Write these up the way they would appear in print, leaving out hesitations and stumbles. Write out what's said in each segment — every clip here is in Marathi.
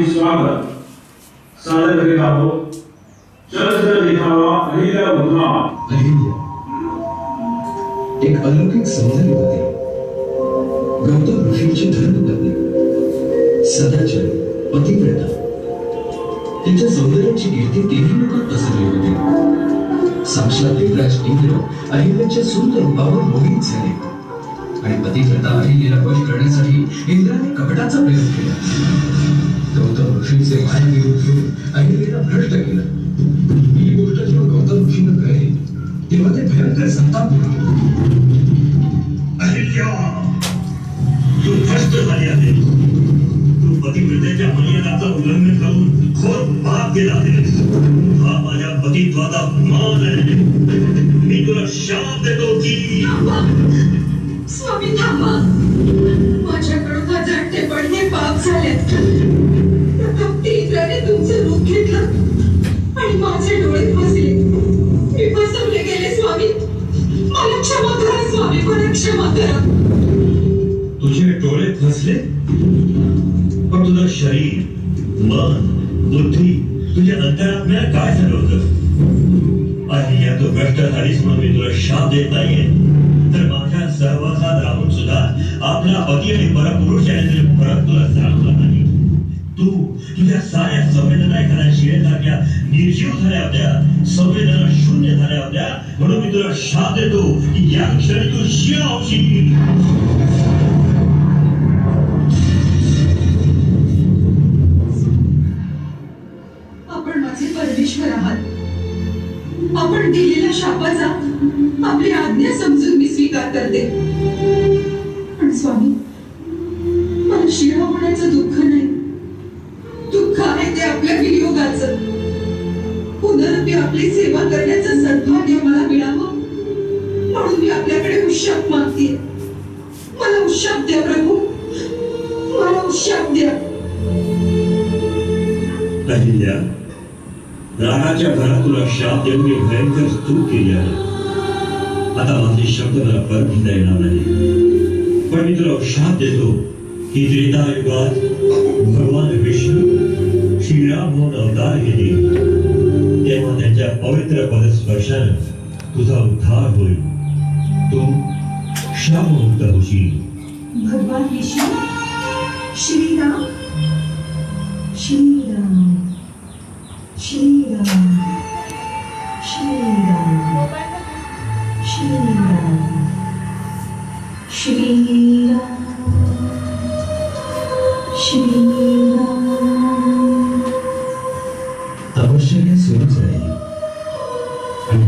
स्वागत सादर करीत आहोत. चलचित्र देखावा अहिल्या उद्भा. अहिल्या एक अलौकिक सौंदर्य होते. गौतम ऋषींची धर्मपत्नी, सदाचारी, पतिव्रता. तिच्या सौंदर्याची कीर्ती तिन्ही लोकात पसरली होती. साक्षात देवराज इंद्र अहिल्याच्या सुंदर रूपावर मोहित झाले आणि पतिव्रता अहिल्याला वश करण्यासाठी इंद्राने कपटाचा प्रयोग केला. गौतम ऋषींचे मायावी घेऊन अहिल्याला भ्रष्ट केलं. ही गोष्ट जेव्हा गौतम ऋषींना कळली तेव्हा ते भयंकर संताप होते. अहिल्या, तू भ्रष्ट झाली आहे. तू पतिव्रतेच्या मर्यादाचं उल्लंघन करून घोर पाप केला आहेस. हा माझ्या पतित्वाचा अपमान आहे. मी तुला शाप देतो की स्वामी थांबा. माझ्याकडून अजाणतेपणे हे पाप झाले. प्रथम इंद्राने तुमचं रूप घेतलं आणि माझे डोळे फसले. मी फसवले गेले स्वामी. मला क्षमा करा स्वामी, मला क्षमा करा. तुझे डोळे फसले, पण तुझं शरीर, मन, बुद्धी, तुझ्या अंतरात्म्याला काय झालं होतं? अहिल्या, तू भ्रष्ट झालीस म्हणून मी तुला शाप देत नाहीये, तर माझ्या सहवासात राहून सुद्धा आपला पती आणि परपुरुष यातील फरक तुला जाणवला नाही. तू तुझ्या साऱ्या संवेदना एखाद्या शिळेसारख्या निर्जीव झाल्या होत्या, संवेदना शून्य झाल्या होत्या. म्हणून मी तुला शाप देतो की या क्षणी तू शिळ होशील. आपण माझे परमेश्वर आहात. आपण दिलेल्या शापाचा आपली आज्ञा समजून मी स्वीकार करते. पण स्वामी, मला शिळा होण्याचं दुःख नाही. दुःख आहे ते आपल्या वियोगाचं. पुनरपी आपली सेवा करण्याचं सद्भाग्य मला मिळावं म्हणून मी आपल्याकडे उशाप मागते. मला उशाप द्या प्रभू, मला उशाप द्या. अहिल्या, रागाच्या घरात तुला शाप देऊन मी भयंकर चूक केली आहे. आता माझे शब्द मला परत घेता येणार नाही. पण मी तुला शाप देतो की त्रेता युगात भगवान विष्णू श्रीराम म्हणून अवतार घेतील, तेव्हा त्यांच्या पवित्र पदस्पर्शाने तुझा उद्धार होईल. तू शापमुक्त होशील. भगवान विष्णू, श्रीराम, श्रीराम, श्रीराम, श्रीराम, श्रीराम, श्रीराम, श्रीराम. तपश्चर्या सुरूच राहिली आणि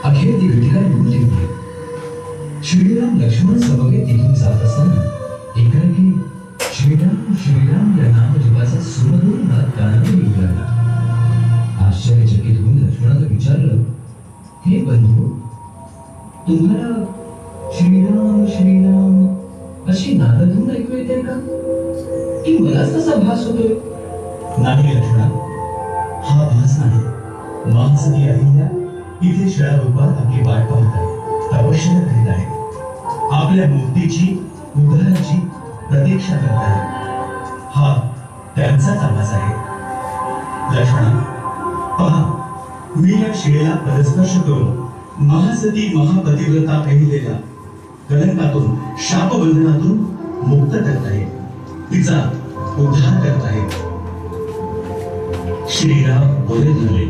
अखेर ती घटिका निघून गेली. श्रीराम लक्ष्मण समवेत तिथून जात असताना एकाएकी श्रीराम श्रीराम या नाम जपाचा सुमधुर नाद कानावर येऊ लागला. आश्चर्यचकित होऊन लक्ष्मणाला विचारलं, हे बंधू, तुम्हाला श्रीराम श्रीराम अशी नादधून ऐकू येते का, की मलाच तसा भास होतोय? नाही लक्ष्मणा, हा भास नाही. महासती अहिल्या इथे शिळा रूपात आपली वाट पाहत आहे, तपश्चर्या करीत आहे, आपल्या मुक्तीची, उद्धाराची प्रतीक्षा करत आहे. हा त्यांचाच आवाज आहे. लक्ष्मणा पहा, मी या शिळेला पदस्पर्श करून महासती महापतिव्रता अहिल्याला कलंकातून, शापबंधनातून मुक्त करत आहे, तिचा उद्धार करत आहे. श्रीराम बरे झाले.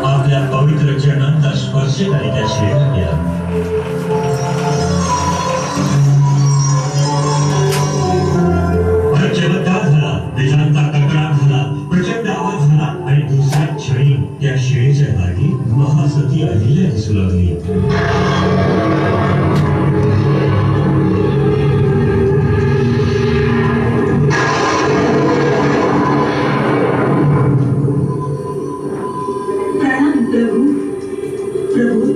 आपल्या पवित्र चरणांचा स्पर्श करीत त्या श्रीराम गेला. चमत्कार झाला, देशांचा कडकडाट झाला, प्रचंड आवाज झाला आणि दुसऱ्या क्षणी त्या शिळेच्या जागी महासती अहिल्या दिसू लागली. प्रणाम प्रभू. प्रभू,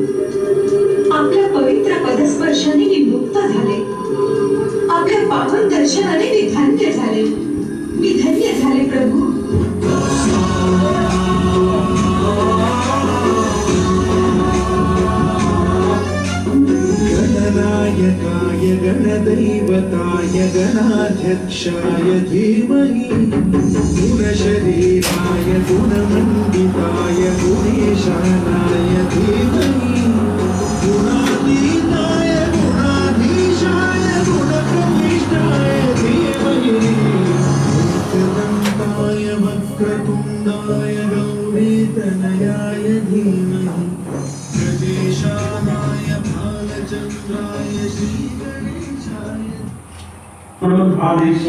आपल्या पवित्र पदस्पर्शाने मी मुक्त झाले. आपल्या पावन दर्शनाने मी धन्य झाले. मी धन्य झाले प्रभू. गणाध्यक्षाय धीमहि गुणशरीराय गुणमण्डिताय गुणेशानाय धीमहि गुणातीताय गुणाधीशाय गुणप्रविष्टाय धीमहि एकदन्ताय वक्रतुण्डाय गौरीतनयाय धीमहि गजेशानाय भालचन्द्राय श्रीगणेशाय क्रोधाधीश